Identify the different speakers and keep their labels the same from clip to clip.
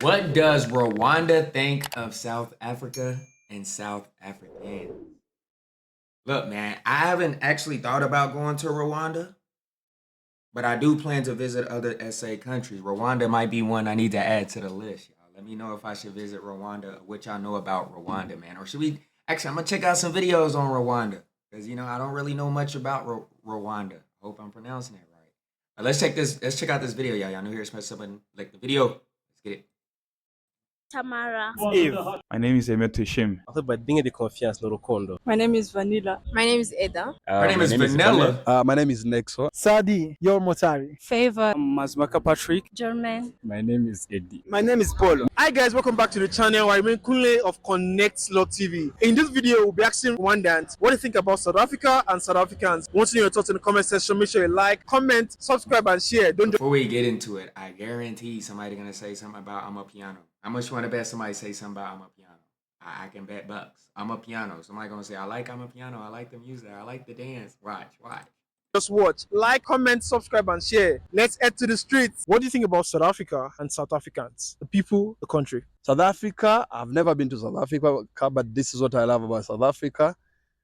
Speaker 1: What does Rwanda think of South Africa and South Africans? Look, man, I haven't actually thought about going to Rwanda, but I do plan to visit other SA countries. Rwanda might be one I need to add to the list, y'all. Let me know if I should visit Rwanda, what y'all know about Rwanda, man. Or should we actually I'm gonna check out some videos on Rwanda. Because I don't really know much about Rwanda. Hope I'm pronouncing it right. Let's check out this video, y'all. Y'all new here, smash something like the video. Let's get it.
Speaker 2: Tamara.
Speaker 3: Steve. My name is Emet Hishim.
Speaker 4: My name is Vanilla.
Speaker 5: My name is Eda.
Speaker 1: Her name is Vanilla.
Speaker 6: My name is Nexo.
Speaker 7: Sadi, your Motari.
Speaker 4: Favor.
Speaker 3: Mazmaka Patrick.
Speaker 4: German.
Speaker 3: My name is Eddie.
Speaker 7: My name is Polo. Hi guys, welcome back to the channel. I'm Kunle of Connect Log TV. In this video, we'll be asking Rwandans what do you think about South Africa and South Africans. Want to know your thoughts in the comment section. Make sure you like, comment, subscribe, and share.
Speaker 1: Before we get into it, I guarantee somebody's gonna say something about I'm a piano. How much you want to bet somebody say something about I'm a piano? I can bet bucks. I'm a piano. Somebody gonna say I'm a piano. I like the music. I like the dance. Watch.
Speaker 7: Just watch, like, comment, subscribe, and share. Let's head to the streets. What do you think about South Africa and South Africans? The people, the country.
Speaker 6: South Africa, I've never been to South Africa, but this is what I love about South Africa.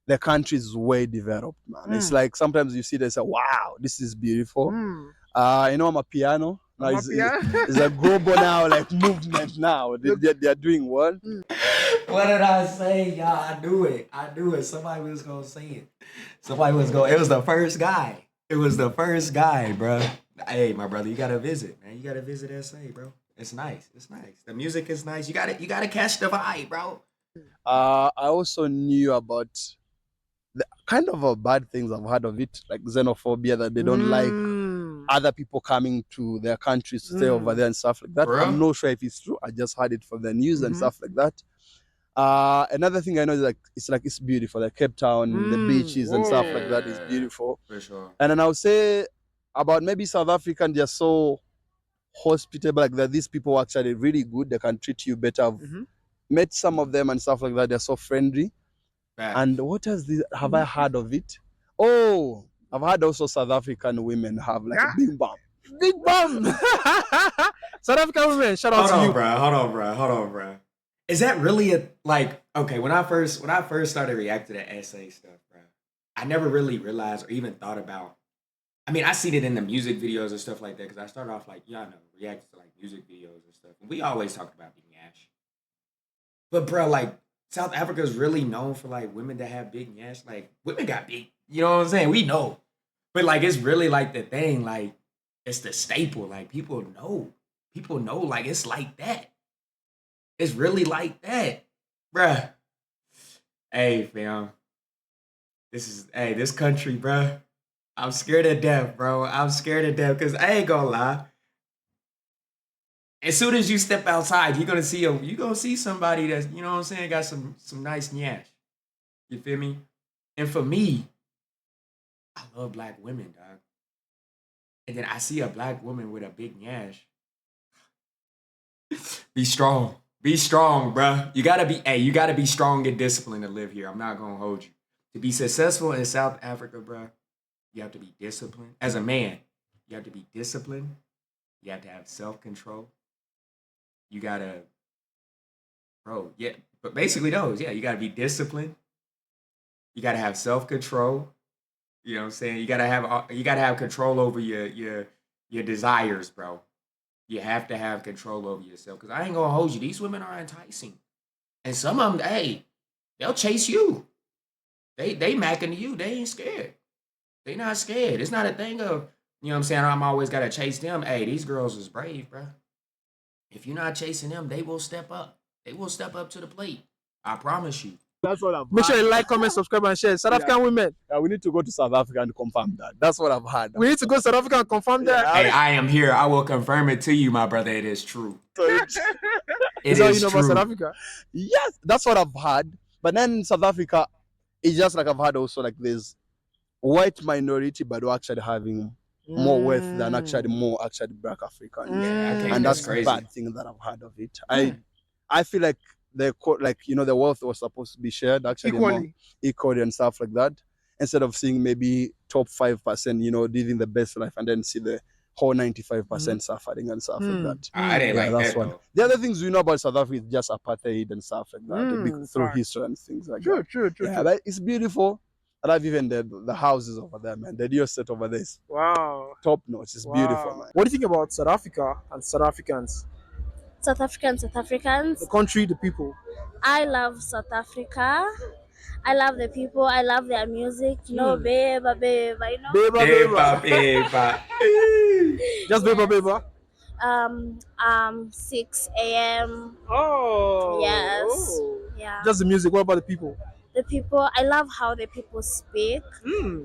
Speaker 6: The country is way developed, man. It's like sometimes you see they say, wow, this is beautiful. I'm a piano. Now it's a global now, like movement now. They are doing well.
Speaker 1: What did I say, y'all? I knew it. Somebody was gonna say it. It was the first guy. Bro. Hey, my brother, you gotta visit, man. You gotta visit SA, bro. It's nice. The music is nice. You gotta catch the vibe, bro.
Speaker 6: I also knew about the kind of bad things I've heard of it, like xenophobia, that they don't like other people coming to their countries to stay over there and stuff like that.
Speaker 1: Bro.
Speaker 6: I'm not sure if it's true. I just heard it from the news and stuff like that. Another thing I know is it's beautiful, like Cape Town, the beaches and stuff like that is beautiful.
Speaker 1: For sure.
Speaker 6: And then I would say about maybe South African, they're so hospitable, like that. These people are actually really good. They can treat you better. I've met some of them and stuff like that. They're so friendly.
Speaker 1: Back.
Speaker 6: And what else have I heard of it? Oh, I've heard also South African women have like a big bum.
Speaker 7: Big bum! South African women, shout out to you.
Speaker 1: Hold on, bro. Is that really okay, when I first started reacting to essay stuff, bro, I never really realized or even thought about, I seen it in the music videos and stuff like that, because I started off reacting to music videos and stuff. And we always talked about being Ash. But bro, South Africa is really known for women that have big nyash. Women got big, you know what I'm saying? We know. But it's really the thing, it's the staple. People know, it's like that. It's really like that, bruh. Hey, fam. This country, bruh. I'm scared to death, bro. Because I ain't gonna lie. As soon as you step outside, you're gonna see somebody that's, you know what I'm saying, got some nice nyash. You feel me? And for me, I love black women, dog. And then I see a black woman with a big nyash. Be strong. Be strong, bruh. You gotta be strong and disciplined to live here. I'm not gonna hold you. To be successful in South Africa, bruh, you have to be disciplined. As a man, you have to be disciplined. You have to have self-control. You gotta, but basically those, you gotta be disciplined. You gotta have self-control. You know what I'm saying? You gotta have control over your desires, bro. You have to have control over yourself, because I ain't gonna hold you. These women are enticing, and some of them, they'll chase you. They macking you. They ain't scared. They not scared. It's not a thing of, you know what I'm saying, I'm always gotta chase them. Hey, these girls is brave, bro. If you're not chasing them, they will step up. They will step up to the plate. I promise you.
Speaker 6: That's what I've heard.
Speaker 7: Make sure you like, comment, subscribe, and share. South African women.
Speaker 6: Yeah, we need to go to South Africa and confirm that. That's what I've heard.
Speaker 7: We need to go to South Africa and confirm that.
Speaker 1: Hey, I am here. I will confirm it to you, my brother. It is true. It
Speaker 7: Is that
Speaker 1: is
Speaker 7: you know about
Speaker 1: true.
Speaker 7: South Africa?
Speaker 6: Yes, that's what I've heard. But then South Africa, it's just like I've heard also there's white minority, but we're actually having more wealth than actually black Africans. And that's
Speaker 1: crazy.
Speaker 6: a bad thing that I've heard of it. I feel like the wealth was supposed to be shared actually equally and stuff like that, instead of seeing maybe top 5%, living the best life, and then see the whole 95% suffering and stuff like that.
Speaker 1: I didn't
Speaker 6: Yeah,
Speaker 1: like
Speaker 6: that's
Speaker 1: that
Speaker 6: one.
Speaker 1: though.
Speaker 6: The other things we know about South Africa is just apartheid and stuff like that, through
Speaker 7: Fact.
Speaker 6: history and things like
Speaker 7: True,
Speaker 6: that.
Speaker 7: true.
Speaker 6: Yeah, but it's beautiful. I love even the houses over there, man. The real estate over there is
Speaker 7: Wow.
Speaker 6: top notch. It's beautiful, man.
Speaker 7: What do you think about South Africa and South Africans?
Speaker 2: South Africans, South Africans.
Speaker 7: The country, the people.
Speaker 2: I love South Africa. I love the people. I love their music. You know, beba, beba, you know.
Speaker 7: Beba,
Speaker 1: Beba,
Speaker 7: beba.
Speaker 1: beba.
Speaker 7: Just beba, beba.
Speaker 2: 6 a.m.
Speaker 7: Oh.
Speaker 2: Yes.
Speaker 7: Oh.
Speaker 2: Yeah.
Speaker 7: Just the music. What about the people?
Speaker 2: The people, I love how the people speak,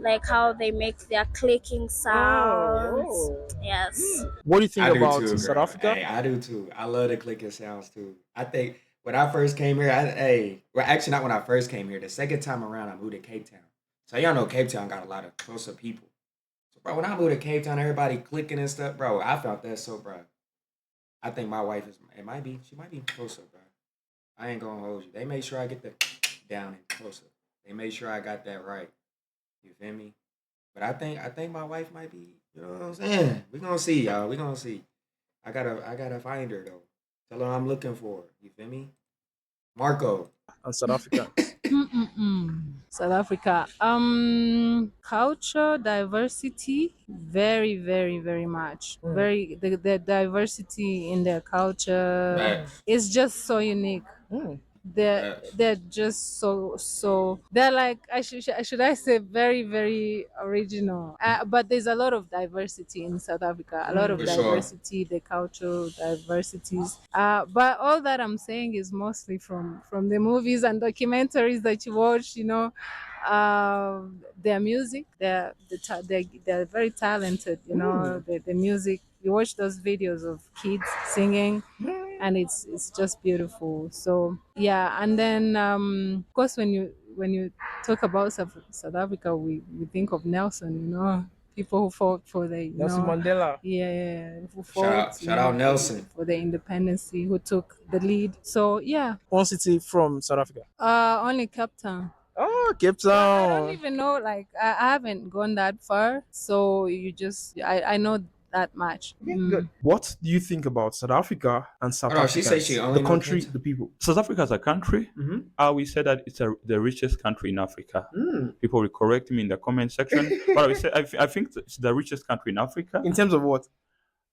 Speaker 2: like how they make their clicking sounds.
Speaker 7: Oh.
Speaker 2: Yes.
Speaker 7: What do you think
Speaker 1: I do
Speaker 7: about
Speaker 1: too,
Speaker 7: South
Speaker 1: girl.
Speaker 7: Africa?
Speaker 1: Hey, I do too. I love the clicking sounds too. I think when I first came here, well, actually not when I first came here. The second time around, I moved to Cape Town. So y'all know Cape Town got a lot of closer people. So bro, when I moved to Cape Town, everybody clicking and stuff, bro. I felt that so, bro. I think my wife she might be closer, bro. I ain't gonna hold you. They make sure I get the down and closer. They made sure I got that right. You feel me? But I think my wife might be, you know what I'm saying? We gonna see, y'all. We gonna see. I gotta find her though. Tell her I'm looking for her. You feel me? Marco.
Speaker 7: And South Africa.
Speaker 5: South Africa. Culture diversity, very, very, very much. Very the diversity in their culture
Speaker 1: Facts.
Speaker 5: is just so unique. They're just so they're like should I say very, very original. But there's a lot of diversity in South Africa. A lot of
Speaker 1: For sure.
Speaker 5: diversity, the cultural diversities. But all that I'm saying is mostly from the movies and documentaries that you watch. You know, their music. They're very talented. You know, the music. You watch those videos of kids singing, and it's just beautiful. So yeah, and then of course when you talk about South Africa, we think of Nelson. You know, people who fought for the
Speaker 7: Nelson Mandela.
Speaker 5: yeah, who fought
Speaker 1: Shout out Nelson.
Speaker 5: for the independence, who took the lead. So yeah,
Speaker 7: One city from South Africa.
Speaker 5: only Cape Town.
Speaker 7: Oh, Cape
Speaker 5: I don't
Speaker 7: Town.
Speaker 5: even know, like I haven't gone that far, so I know that much.
Speaker 7: Good. What do you think about South Africa and South
Speaker 1: Hold on,
Speaker 7: Africa?
Speaker 1: she said she only
Speaker 7: the
Speaker 1: know
Speaker 7: country,
Speaker 1: Cape Town.
Speaker 7: the people.
Speaker 3: South Africa as a country, we say that it's the richest country in Africa. People will correct me in the comment section, but I will say I think it's the richest countntry in Africa.
Speaker 7: In terms of what?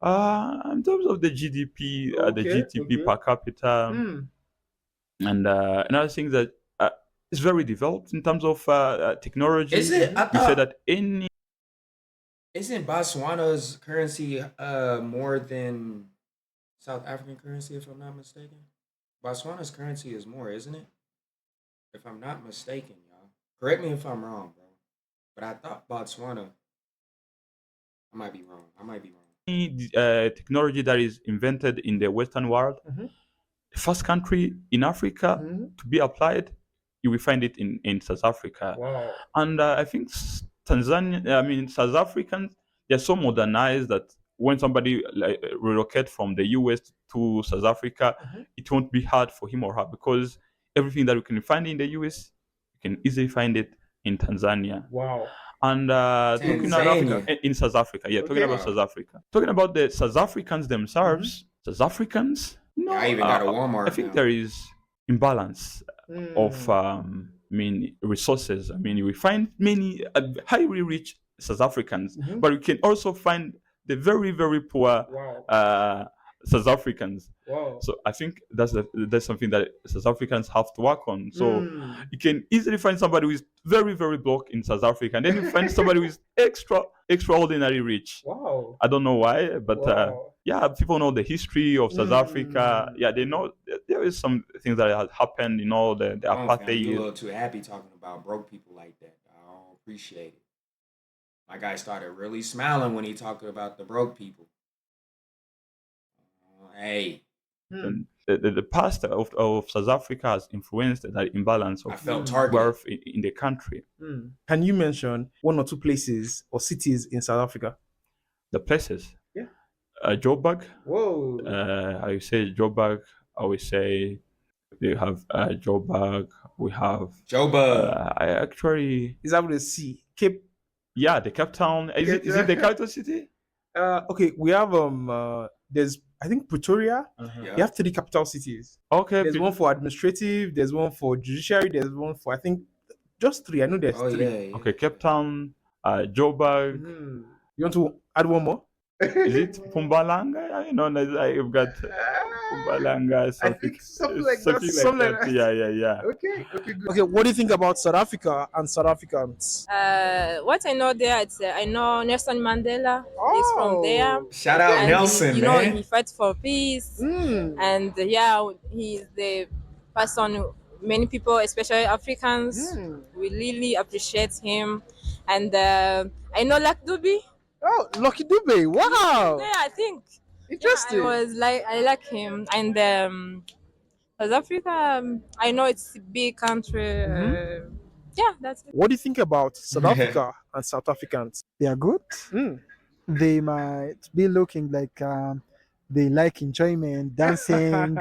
Speaker 3: In terms of the GDP, the
Speaker 7: Okay,
Speaker 3: GDP per capita, and another thing that it's very developed in terms of technology.
Speaker 1: Is it? I
Speaker 3: We say
Speaker 1: thought,
Speaker 3: that any
Speaker 1: isn't Botswana's currency more than South African currency, if I'm not mistaken? Botswana's currency is more, isn't it? If I'm not mistaken, y'all. Correct me if I'm wrong, bro. But I thought Botswana. I might be wrong.
Speaker 3: technology that is invented in the Western world, the first country in Africa to be applied, you will find it in South Africa.
Speaker 7: Wow.
Speaker 3: And I think South Africans, they're so modernized that when somebody relocate from the US to South Africa, it won't be hard for him or her, because everything that you can find in the US, you can easily find it in Tanzania.
Speaker 7: Wow.
Speaker 3: And talking about
Speaker 1: Tanzania.
Speaker 3: in South Africa, talking about South Africa, talking about the South Africans themselves, South Africans,
Speaker 1: Yeah, I even got a Walmart
Speaker 3: I think
Speaker 1: now.
Speaker 3: there is imbalance of resources. I mean, we find many highly rich South Africans, but we can also find the very, very poor South Africans.
Speaker 7: Wow.
Speaker 3: So I think that's something that South Africans have to work on. So you can easily find somebody who is very, very broke in South Africa, and then you find somebody who is extraordinary rich.
Speaker 7: Wow.
Speaker 3: I don't know why, but yeah, people know the history of South Africa. Yeah, they know there is some things that have happened. You know, the
Speaker 1: Come on, fam, you a
Speaker 3: apartheid.
Speaker 1: little too happy talking about broke people like that. I don't appreciate it. My guy started really smiling when he talked about the broke people. Hey,
Speaker 3: And the past of South Africa has influenced that imbalance
Speaker 1: I
Speaker 3: of
Speaker 1: felt targeted.
Speaker 3: wealth in the country.
Speaker 7: Can you mention one or two places or cities in South Africa?
Speaker 3: The places.
Speaker 7: Yeah.
Speaker 3: Joburg.
Speaker 7: Whoa.
Speaker 3: I say Joburg. I will say they have Joburg. We have.
Speaker 1: Joburg.
Speaker 3: I actually.
Speaker 7: Is that with a C? Cape.
Speaker 3: Yeah, the Cape Town. Is it the capital city?
Speaker 7: Okay, we have there's I think Pretoria.
Speaker 1: Yeah.
Speaker 7: We have three capital cities.
Speaker 3: Okay,
Speaker 7: There's one for administrative, there's one for judiciary, there's one for I think just three. I know there's
Speaker 1: Oh
Speaker 7: three.
Speaker 1: yeah, yeah.
Speaker 3: okay, Cape Town, Joburg.
Speaker 7: Mhm. You want to add one more?
Speaker 3: Is it Pumbalanga? You know, you've got Pumbalanga,
Speaker 7: I
Speaker 3: something,
Speaker 7: think something like that.
Speaker 3: something like
Speaker 7: Something like
Speaker 3: that.
Speaker 7: that.
Speaker 3: Yeah, yeah, yeah.
Speaker 7: Okay, okay, good. Okay, what do you think about South Africa and South Africans?
Speaker 5: What I know there, I know Nelson Mandela is from there.
Speaker 1: Shout out
Speaker 5: And
Speaker 1: Nelson,
Speaker 5: you know,
Speaker 1: man.
Speaker 5: he fights for peace.
Speaker 7: Mm.
Speaker 5: And yeah, he's the person many people, especially Africans, we really appreciate him. And I know Lak Dubi.
Speaker 7: Oh, Lucky Dube. Wow.
Speaker 5: Yeah, I think.
Speaker 7: Interesting.
Speaker 5: I like him. And South Africa, I know it's a big country. Yeah, that's it.
Speaker 7: What do you think about South Africa and South Africans?
Speaker 8: They are good.
Speaker 7: Mm.
Speaker 8: They might be looking like they like enjoyment, dancing,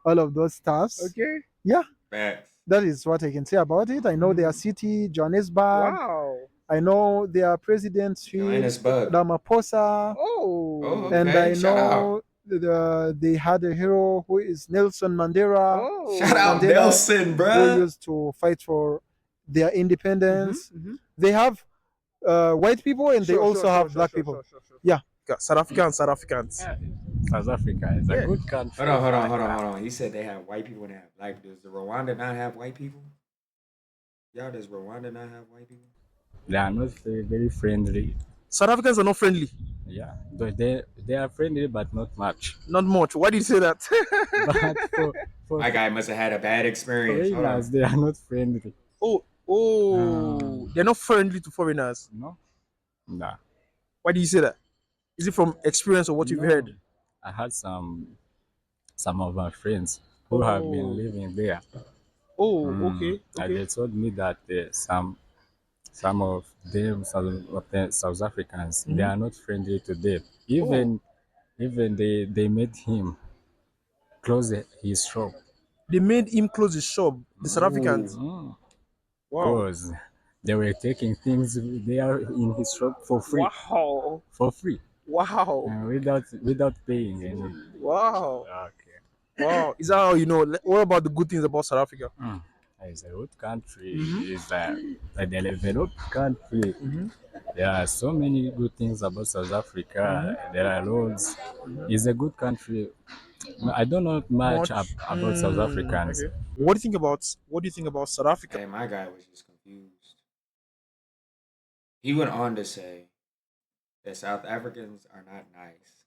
Speaker 8: all of those stuffs.
Speaker 7: Okay.
Speaker 8: Yeah,
Speaker 1: Facts.
Speaker 8: that is what I can say about it. I know their city, Johannesburg.
Speaker 7: Wow.
Speaker 8: I know their president,
Speaker 1: Johannesburg.
Speaker 8: Ramaphosa.
Speaker 7: Oh.
Speaker 1: Oh,
Speaker 8: And
Speaker 1: okay.
Speaker 8: I
Speaker 1: Shout
Speaker 8: know they had a hero who is Nelson Mandela.
Speaker 7: Oh.
Speaker 1: Shout out
Speaker 8: Mandela,
Speaker 1: Nelson,
Speaker 8: Who
Speaker 1: bruh.
Speaker 8: used to fight for their independence.
Speaker 7: Mhm.
Speaker 8: They have white people and they
Speaker 7: Sure,
Speaker 8: also
Speaker 7: sure,
Speaker 8: have
Speaker 7: sure,
Speaker 8: black
Speaker 7: sure,
Speaker 8: people.
Speaker 7: sure, sure, sure.
Speaker 8: Yeah.
Speaker 7: South Africa and South Africans.
Speaker 4: South Africa is
Speaker 7: Yeah.
Speaker 4: a good country.
Speaker 1: Hold on. He said they have white people and they have black people. Does the Rwanda not have white people? Y'all, does Rwanda not have white people?
Speaker 4: They are not very friendly.
Speaker 7: South Africans are not friendly.
Speaker 4: Yeah, but they are friendly, but not much.
Speaker 7: Not much. Why did you say that?
Speaker 4: But for
Speaker 1: My guy must have had a bad experience. Hold
Speaker 4: foreigners,
Speaker 1: on.
Speaker 4: they are not friendly.
Speaker 7: They're not friendly to foreigners.
Speaker 4: No, nah.
Speaker 7: Why do you say that? Is it from experience or what you've
Speaker 4: No.
Speaker 7: heard?
Speaker 4: I had some of my friends who have been living there.
Speaker 7: Oh,
Speaker 4: Mm,
Speaker 7: okay,
Speaker 4: And they
Speaker 7: okay.
Speaker 4: told me that some of them, South Africans, they are not friendly to them. Even they made him close his shop.
Speaker 7: They made him close his shop. The South Africans.
Speaker 4: Mm.
Speaker 7: Wow.
Speaker 4: Because they were taking things there in his shop for free,
Speaker 7: Wow.
Speaker 4: for free,
Speaker 7: Wow.
Speaker 4: without paying any.
Speaker 7: Wow.
Speaker 4: Okay.
Speaker 7: Wow. Is that how you know? What about the good things about South Africa?
Speaker 4: It's a good country. It's a developed country. There are so many good things about South Africa. There are roads. It's a good country. I don't know much about South Africans.
Speaker 7: Okay. What do you think about South Africa?
Speaker 1: Hey, my guy was just confused. He went on to say that South Africans are not nice.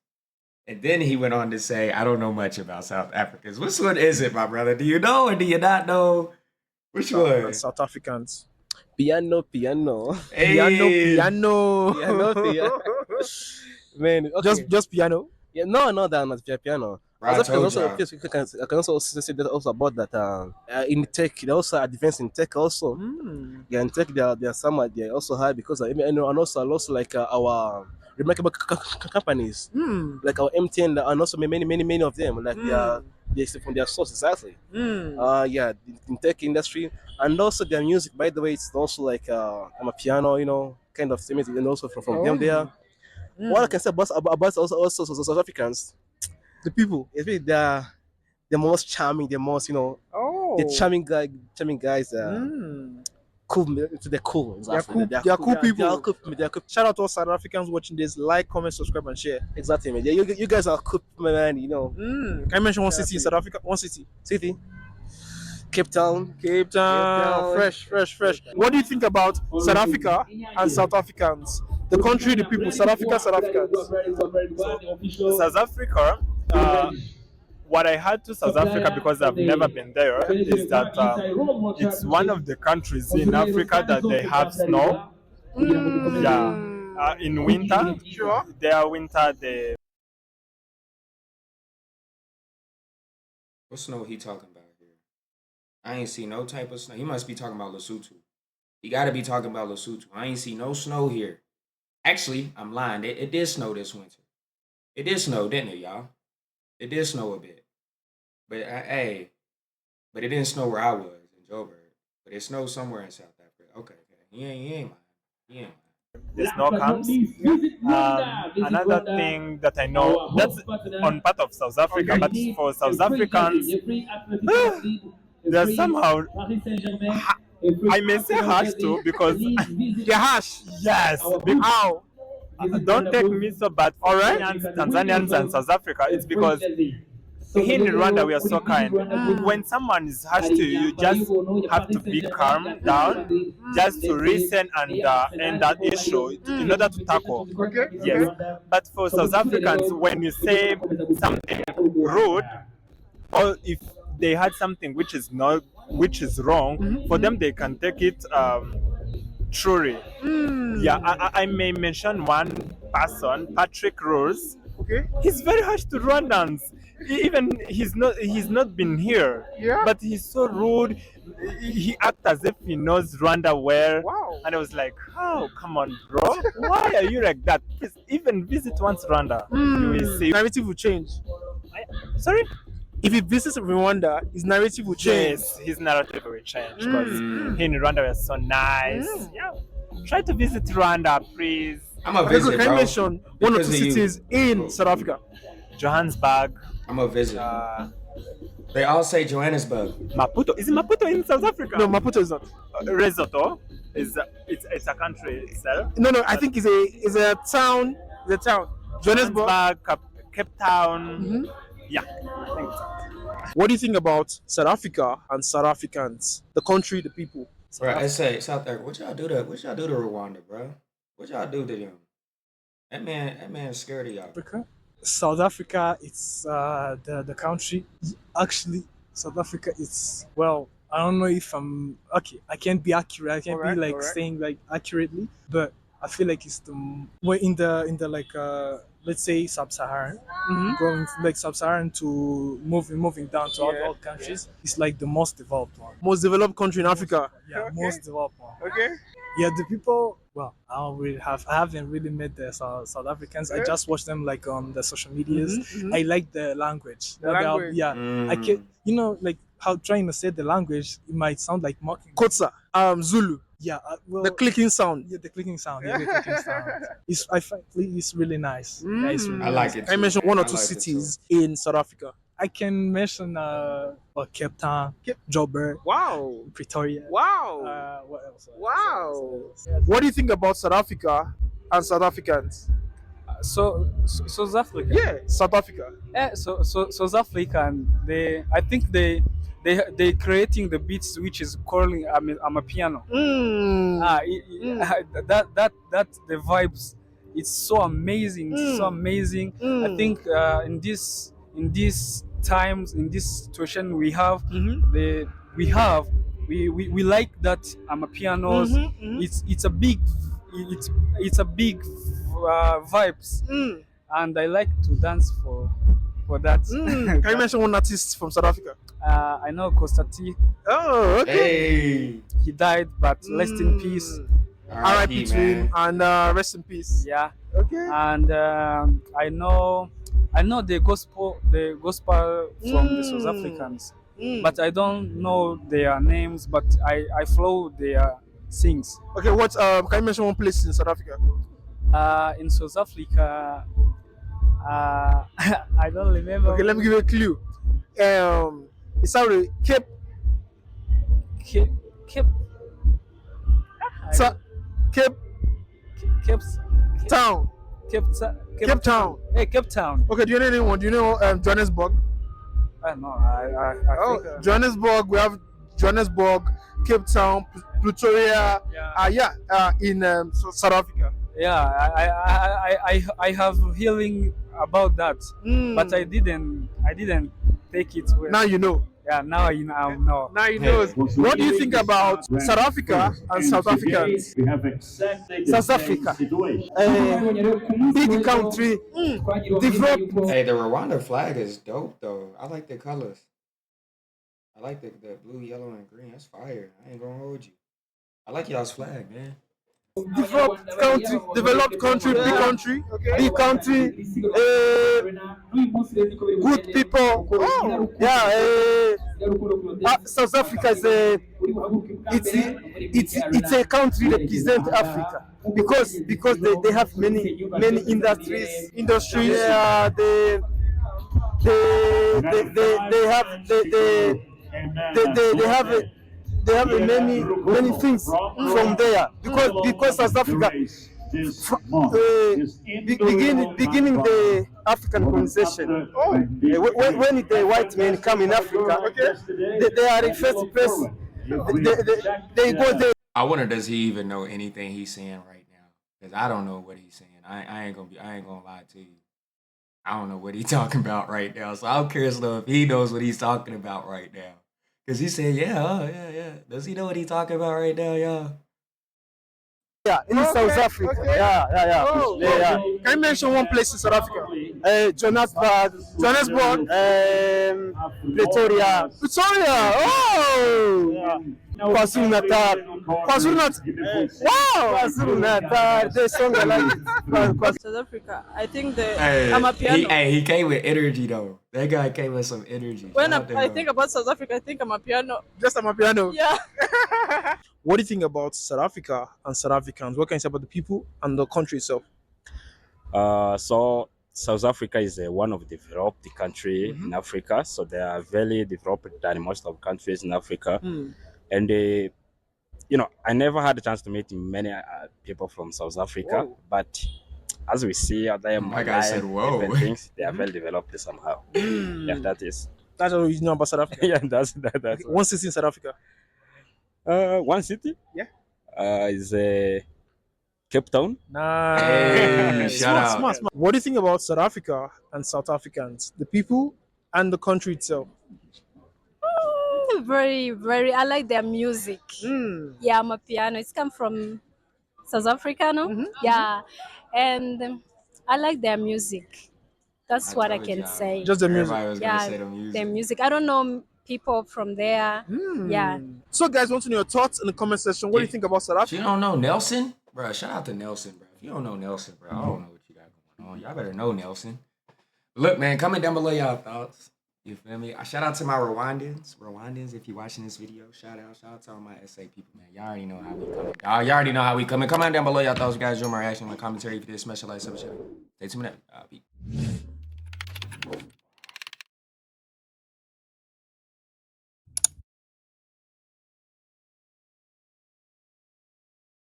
Speaker 1: And then he went on to say, I don't know much about South Africans. Which one is it, my brother? Do you know or do you not know? Which one?
Speaker 7: South Africans.
Speaker 9: Piano.
Speaker 7: Piano.
Speaker 1: Hey.
Speaker 9: Man, okay.
Speaker 7: Just piano.
Speaker 9: Yeah, no, that not piano.
Speaker 1: Right, I
Speaker 9: South Africans
Speaker 1: told
Speaker 9: also,
Speaker 1: y'all.
Speaker 9: okay, so I can also say that also about that in tech, they also advance in tech also. Yeah, in tech they are some they are also high because I know and also like our remarkable companies like our MTN and also many of them like they from their source exactly. Yeah, in tech industry and also their music. By the way, it's also like I'm a piano, kind of thing, and also from them there. What I can say about also South Africans,
Speaker 7: The people.
Speaker 9: it's really the most charming, the most the charming guys. Cool, they're cool. Exactly.
Speaker 7: They are cool people.
Speaker 9: They're cool.
Speaker 7: Shout out to all South Africans watching this. Like, comment, subscribe, and share.
Speaker 9: Exactly, man. Yeah, you guys are cool, man.
Speaker 7: Can you mention one city in South Africa? One city.
Speaker 9: City, Cape Town.
Speaker 7: Cape Town. Fresh. What do you think about South Africa and South Africans? The country, the people. South Africa, South Africans.
Speaker 3: South Africa, what I had to South Africa because I've never been there is that it's one of the countries in Africa that they have snow. Yeah, in winter.
Speaker 7: Sure.
Speaker 3: Their winter, they
Speaker 1: What snow he talking about here? I ain't see no type of snow. He must be talking about Lesotho. He got to be talking about Lesotho. I ain't see no snow here. Actually, I'm lying. It did snow this winter. It did snow, didn't it, y'all? It did snow a bit. But hey, but it didn't snow where I was in Joburg. But it snowed somewhere in South Africa. Okay. He ain't lying.
Speaker 10: the snow comes. Another thing that I know, that's on part of South Africa, but for South Africans, they're somehow, I may say harsh too, because
Speaker 7: They're harsh.
Speaker 10: yes, how? Don't take me so bad. All right, Tanzanians and South Africa, it's because here in Rwanda we are so kind. When someone is harsh to you, you just have to be calm down, just to listen and end that issue in order to tackle.
Speaker 7: Okay.
Speaker 10: Yes, but for South Africans, when you say something rude, or if they had something which is wrong, for them they can take it truly. Yeah, I may mention one person, Patrick Rose.
Speaker 7: Okay.
Speaker 10: He's very harsh to Rwandans. Even he's not been here,
Speaker 7: Yeah.
Speaker 10: but he's so rude. He acts as if he knows Rwanda well.
Speaker 7: Wow.
Speaker 10: And I was like, oh, come on, bro. Why are you like that? Please, even visit once Rwanda. You will see.
Speaker 7: Narrative will change.
Speaker 10: Sorry?
Speaker 7: If he visits Rwanda, his narrative will change.
Speaker 10: Yes, his narrative will change because here in Rwanda we're so nice. Yeah. Try to visit Rwanda, please.
Speaker 1: I'm a
Speaker 7: Okay,
Speaker 1: visit,
Speaker 7: can you
Speaker 1: bro.
Speaker 7: mention one or two
Speaker 1: Because of you.
Speaker 7: cities in South Africa?
Speaker 10: Johannesburg,
Speaker 1: I'm a visit. They all say Johannesburg.
Speaker 10: Maputo. Is it Maputo in South Africa?
Speaker 7: No, Maputo is not.
Speaker 10: Lesotho is it's a country itself.
Speaker 7: No, I think it's a town. It's a town. Johannesburg.
Speaker 10: Johannesburg, Cape Town. Yeah, I think so.
Speaker 7: What do you think about South Africa and South Africans? The country, the people.
Speaker 1: Bro, I say South Africa. What y'all do to Rwanda, bro? What y'all do to them? That man's scared of y'all.
Speaker 11: Africa. South Africa, it's the country. Actually, South Africa, it's well. I don't know if I'm okay. I can't be accurate. I can't
Speaker 7: Alright,
Speaker 11: be like
Speaker 7: alright.
Speaker 11: saying like accurately, but I feel like it's the we're in the like let's say sub-Saharan, going from like sub-Saharan to moving down to other countries. It's like the most developed one.
Speaker 7: Most developed country in Africa.
Speaker 11: Yeah, most developed one.
Speaker 7: Okay.
Speaker 11: Yeah, the people. Well, I haven't really met the South Africans. I just watch them like on the social medias. I like the language.
Speaker 7: The language.
Speaker 11: Yeah, I can. You know, like how trying to say the language, it might sound like mocking.
Speaker 7: Kotsa. Zulu.
Speaker 11: Yeah, well,
Speaker 7: The clicking sound.
Speaker 11: yeah, the clicking sound. Yeah, the clicking sound. I find it's really nice. Yeah, it's really
Speaker 1: I like
Speaker 11: nice.
Speaker 1: it.
Speaker 7: I mentioned one or
Speaker 1: I
Speaker 7: two
Speaker 1: like it
Speaker 7: cities in South Africa.
Speaker 11: I can mention Cape Town, Joburg,
Speaker 7: Wow.
Speaker 11: Pretoria.
Speaker 7: Wow.
Speaker 11: What else?
Speaker 7: Wow. What do you think about South Africa and South Africans?
Speaker 12: South Africa.
Speaker 7: Yeah, South Africa.
Speaker 12: So South Africa, I think they creating the beats which is calling I'm a piano. That the vibes, it's so amazing. It's so amazing. I think in this times, in this situation we have, we like that I'm a pianos. It's a big vibes, and I like to dance for that.
Speaker 7: Can you mention one artist from South Africa?
Speaker 12: I know Costa T.
Speaker 7: Oh, okay.
Speaker 1: Hey.
Speaker 12: He died, but rest in peace.
Speaker 7: R.I.P. to him and rest in peace.
Speaker 12: Yeah.
Speaker 7: Okay.
Speaker 12: And I know the gospel from the South Africans, but I don't know their names. But I follow their things.
Speaker 7: Okay. What? Can you mention one place in South Africa?
Speaker 12: In South Africa, I don't remember.
Speaker 7: Okay. Let me give you a clue. It's sorry, Cape Town. Cape Town.
Speaker 12: Hey, Cape Town.
Speaker 7: Okay. Do you know anyone? Do you know Johannesburg?
Speaker 12: No, I think,
Speaker 7: Johannesburg. We have Johannesburg, Cape Town, Pretoria. In South Africa.
Speaker 12: yeah, I have hearing about that, but I didn't take it well.
Speaker 7: Now you know.
Speaker 12: Yeah, now I know.
Speaker 7: Now you know. What do you think about South Africa and South Africans?
Speaker 11: South Africa,
Speaker 7: Big country, developed.
Speaker 1: Hey, the Rwanda flag is dope though. I like the colors. I like the blue, yellow, and green. That's fire. I ain't gonna hold you. I like y'all's flag, man.
Speaker 7: Developed country, big country, good people. Oh, yeah. South Africa is it's a country that represents Africa.
Speaker 13: because they have many industries. Yeah, they have they have many things from there because South Africa beginning the African colonization. When the white men come in Africa, they are the first person. They go there.
Speaker 1: I wonder, does he even know anything he's saying right now? Because I don't know what he's saying. I ain't gonna lie to you. I don't know what he's talking about right now. So I'm curious though if he knows what he's talking about right now. Because he said, yeah, oh, yeah. Does he know what he's talking about right now, y'all?
Speaker 13: Yeah, in South Africa. Yeah.
Speaker 7: Oh,
Speaker 13: Yeah.
Speaker 7: Can you mention one place in South Africa?
Speaker 13: Johannesburg, Pretoria.
Speaker 7: Pretoria. Oh.
Speaker 13: KwaZulu Natal.
Speaker 7: KwaZulu Natal. Wow.
Speaker 13: KwaZulu Natal. The song I like.
Speaker 14: South Africa. I think the
Speaker 1: Hey,
Speaker 14: Amapiano.
Speaker 1: he came with energy though. That guy came with some energy.
Speaker 14: When
Speaker 1: Shout out to
Speaker 14: I
Speaker 1: him.
Speaker 14: think about South Africa, I think Amapiano.
Speaker 7: Just Amapiano.
Speaker 14: Yeah.
Speaker 7: What do you think about South Africa and South Africans? What can you say about the people and the country itself?
Speaker 15: So South Africa is one of the developed country in Africa. So they are very developed than most of countries in Africa. And I never had a chance to meet many people from South Africa, but as we see them
Speaker 1: That guy said, "Whoa."
Speaker 15: different things, they are well developed somehow. Yeah,
Speaker 7: That's all you know about South Africa.
Speaker 15: yeah, that's
Speaker 7: Okay, one city in South Africa.
Speaker 15: one city.
Speaker 7: Yeah.
Speaker 15: Is Cape Town.
Speaker 1: Hey, shout out.
Speaker 7: Smart. What do you think about South Africa and South Africans, the people and the country itself?
Speaker 16: Very, very. I like their music. Yeah, Amapiano. It's come from South Africa, no? Yeah, and I like their music. That's what I can say.
Speaker 7: Just the music.
Speaker 1: Everybody was gonna
Speaker 16: Yeah,
Speaker 1: say the music.
Speaker 16: their music. I don't know people from there. Yeah.
Speaker 7: So, guys, want to know your thoughts in the comment section. What do you think about South Africa?
Speaker 1: You don't know Nelson? Bro, shout out to Nelson, bro. If you don't know Nelson, bro, I don't know what you got going on. Y'all better know Nelson. Look, man, comment down below y'all thoughts. You feel me? I shout out to my Rwandans. Rwandans, if you're watching this video, shout out to all my SA people, man. Y'all already know how we coming. Y'all already know how we coming. Comment down below y'all thoughts, guys. Join my reaction, my commentary. If you did, smash the like, sub, share. Stay tuned up. Peace.